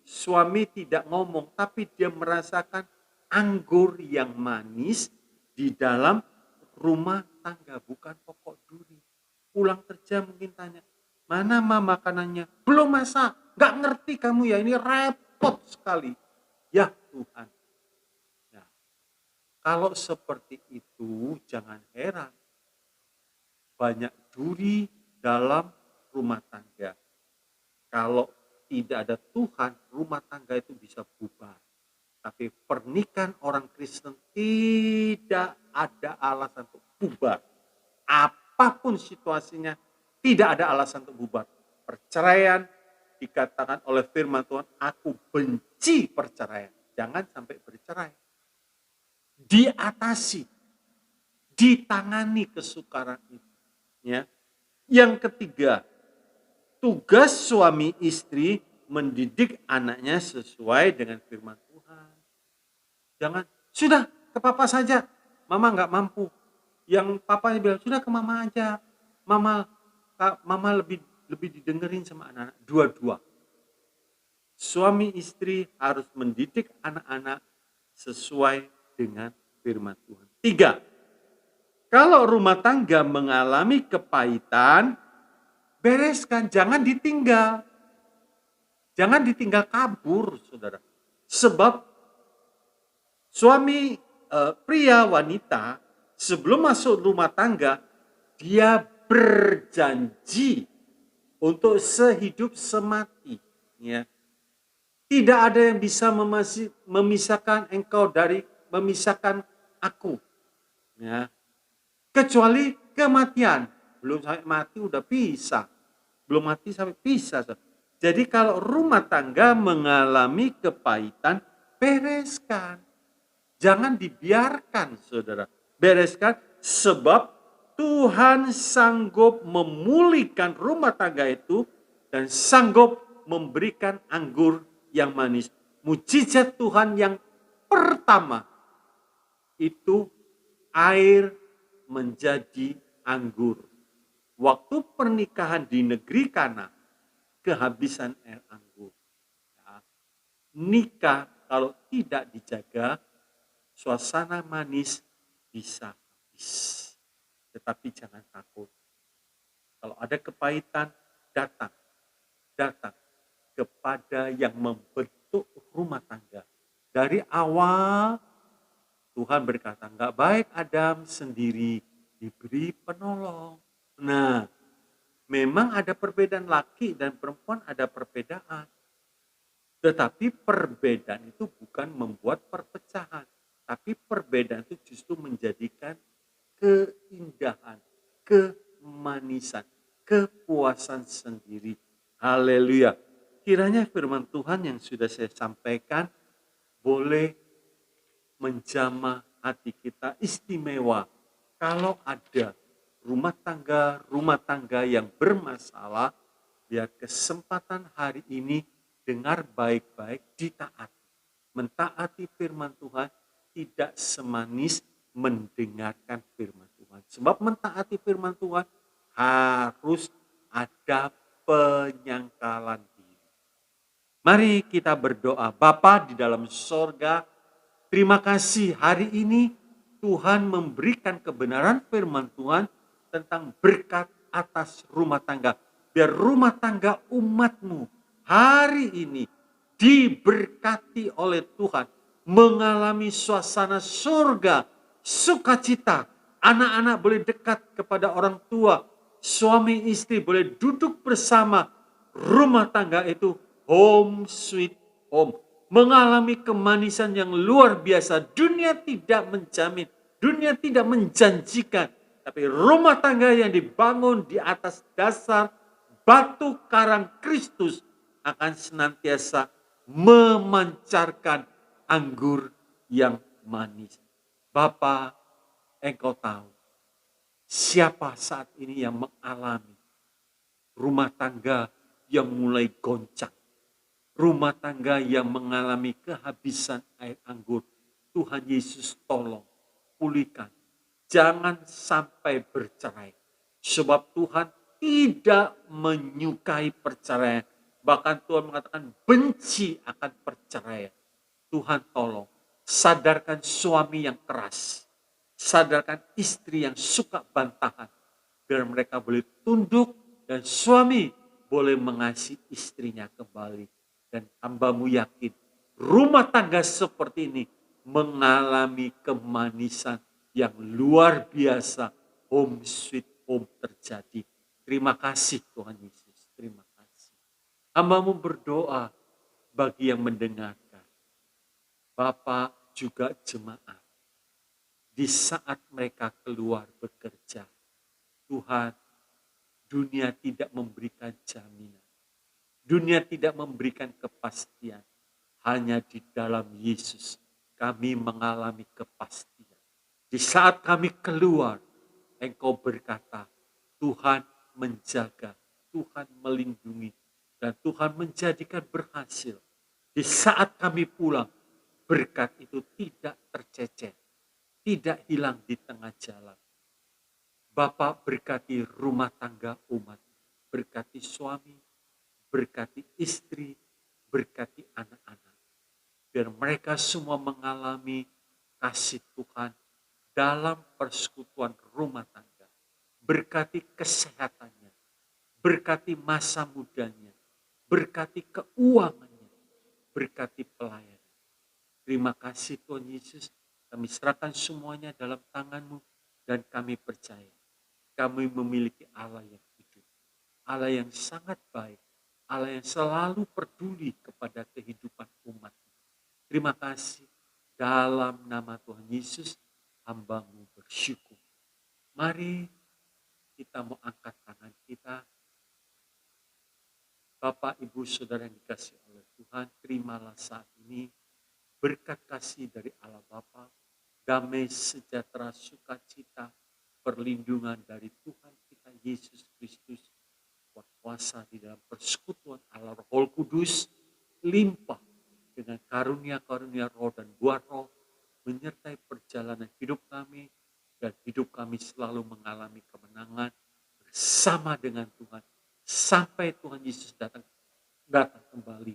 suami tidak ngomong, tapi dia merasakan anggur yang manis di dalam rumah tangga, bukan pokok duri. Pulang kerja mungkin tanya, mana makanannya? Belum masak. Gak ngerti kamu ya, ini repot sekali. Ya Tuhan. Nah, kalau seperti itu jangan heran. Banyak duri dalam rumah tangga. Kalau tidak ada Tuhan, rumah tangga itu bisa bubar. Tapi pernikahan orang Kristen tidak ada alasan untuk bubar. Apapun situasinya, tidak ada alasan untuk bubar. Perceraian, dikatakan oleh firman Tuhan, aku benci perceraian. Jangan sampai bercerai. Diatasi, ditangani kesukaran itu. Ya. Yang ketiga, tugas suami istri mendidik anaknya sesuai dengan firman Tuhan. Jangan, sudah ke papa saja, mama nggak mampu. Yang papanya bilang, sudah ke mama aja. Mama lebih didengerin sama anak-anak. Dua-dua. Suami istri harus mendidik anak-anak sesuai dengan firman Tuhan. 3, kalau rumah tangga mengalami kepahitan, bereskan, jangan ditinggal. Jangan ditinggal kabur, saudara. Sebab suami pria wanita sebelum masuk rumah tangga, dia berjanji untuk sehidup semati. Ya. Tidak ada yang bisa memisahkan engkau dari memisahkan aku. Ya. Kecuali kematian. Belum sampai mati udah pisah. Belum mati sampai pisah. Jadi kalau rumah tangga mengalami kepahitan, bereskan. Jangan dibiarkan, saudara. Bereskan sebab Tuhan sanggup memulihkan rumah tangga itu dan sanggup memberikan anggur yang manis. Mujizat Tuhan yang pertama itu air menjadi anggur. Waktu pernikahan di negeri Kana, kehabisan air anggur. Ya. Nikah kalau tidak dijaga, suasana manis bisa habis. Tetapi jangan takut. Kalau ada kepahitan, datang kepada yang membentuk rumah tangga. Dari awal Tuhan berkata, enggak baik Adam sendiri, diberi penolong. Nah, memang ada perbedaan laki dan perempuan, ada perbedaan. Tetapi perbedaan itu bukan membuat perpecahan. Tapi perbedaan itu justru menjadikan keindahan, kemanisan, kepuasan sendiri. Haleluya. Kiranya firman Tuhan yang sudah saya sampaikan boleh menjamah hati kita, istimewa. Kalau ada rumah tangga yang bermasalah, biar kesempatan hari ini dengar baik-baik, ditaati. Mentaati firman Tuhan tidak semanis mendengarkan firman Tuhan. Sebab mentaati firman Tuhan harus ada penyangkalan diri. Mari kita berdoa. Bapa di dalam sorga, terima kasih hari ini Tuhan memberikan kebenaran firman Tuhan tentang berkat atas rumah tangga. Biar rumah tangga umat-Mu hari ini diberkati oleh Tuhan. Mengalami suasana surga, sukacita. Anak-anak boleh dekat kepada orang tua. Suami istri boleh duduk bersama. Rumah tangga itu home sweet home. Mengalami kemanisan yang luar biasa. Dunia tidak menjamin, dunia tidak menjanjikan. Tapi rumah tangga yang dibangun di atas dasar batu karang Kristus akan senantiasa memancarkan anggur yang manis. Bapa, Engkau tahu siapa saat ini yang mengalami rumah tangga yang mulai goncang. Rumah tangga yang mengalami kehabisan air anggur. Tuhan Yesus tolong pulihkan. Jangan sampai bercerai. Sebab Tuhan tidak menyukai perceraian. Bahkan Tuhan mengatakan benci akan perceraian. Tuhan tolong sadarkan suami yang keras. Sadarkan istri yang suka bantahan. Biar mereka boleh tunduk dan suami boleh mengasihi istrinya kembali. Dan hamba-Mu yakin rumah tangga seperti ini mengalami kemanisan yang luar biasa. Home sweet home terjadi. Terima kasih Tuhan Yesus. Terima kasih. Hamba-Mu berdoa bagi yang mendengarkan. Bapak juga jemaat. Di saat mereka keluar bekerja. Tuhan, dunia tidak memberikan jaminan. Dunia tidak memberikan kepastian. Hanya di dalam Yesus kami mengalami kepastian. Di saat kami keluar, Engkau berkata, Tuhan menjaga, Tuhan melindungi, dan Tuhan menjadikan berhasil. Di saat kami pulang, berkat itu tidak tercecer, tidak hilang di tengah jalan. Bapa berkati rumah tangga umat, berkati suami, berkati istri, berkati anak-anak. Biar mereka semua mengalami kasih Tuhan dalam persekutuan rumah tangga. Berkati kesehatannya, berkati masa mudanya, berkati keuangannya, berkati pelayanan. Terima kasih Tuhan Yesus, kami serahkan semuanya dalam tangan-Mu dan kami percaya kami memiliki Allah yang hidup, Allah yang sangat baik, Allah yang selalu peduli kepada kehidupan umat. Terima kasih, dalam nama Tuhan Yesus, hamba-Mu bersyukur. Mari kita mau angkat tangan kita. Bapak, Ibu, Saudara yang dikasihi oleh Tuhan, terimalah saat ini berkat kasih dari Allah Bapa, damai sejahtera sukacita, perlindungan dari Tuhan kita Yesus Kristus, kuasa di dalam persekutuan Allah Roh Kudus, limpah dengan karunia-karunia roh dan buah roh, menyertai perjalanan hidup kami, dan hidup kami selalu mengalami kemenangan bersama dengan Tuhan. Sampai Tuhan Yesus datang kembali,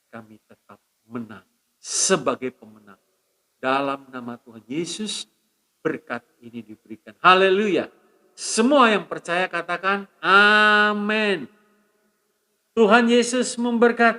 kami tetap menang sebagai pemenang. Dalam nama Tuhan Yesus, berkat ini diberikan. Haleluya. Semua yang percaya katakan amin. Tuhan Yesus memberkati.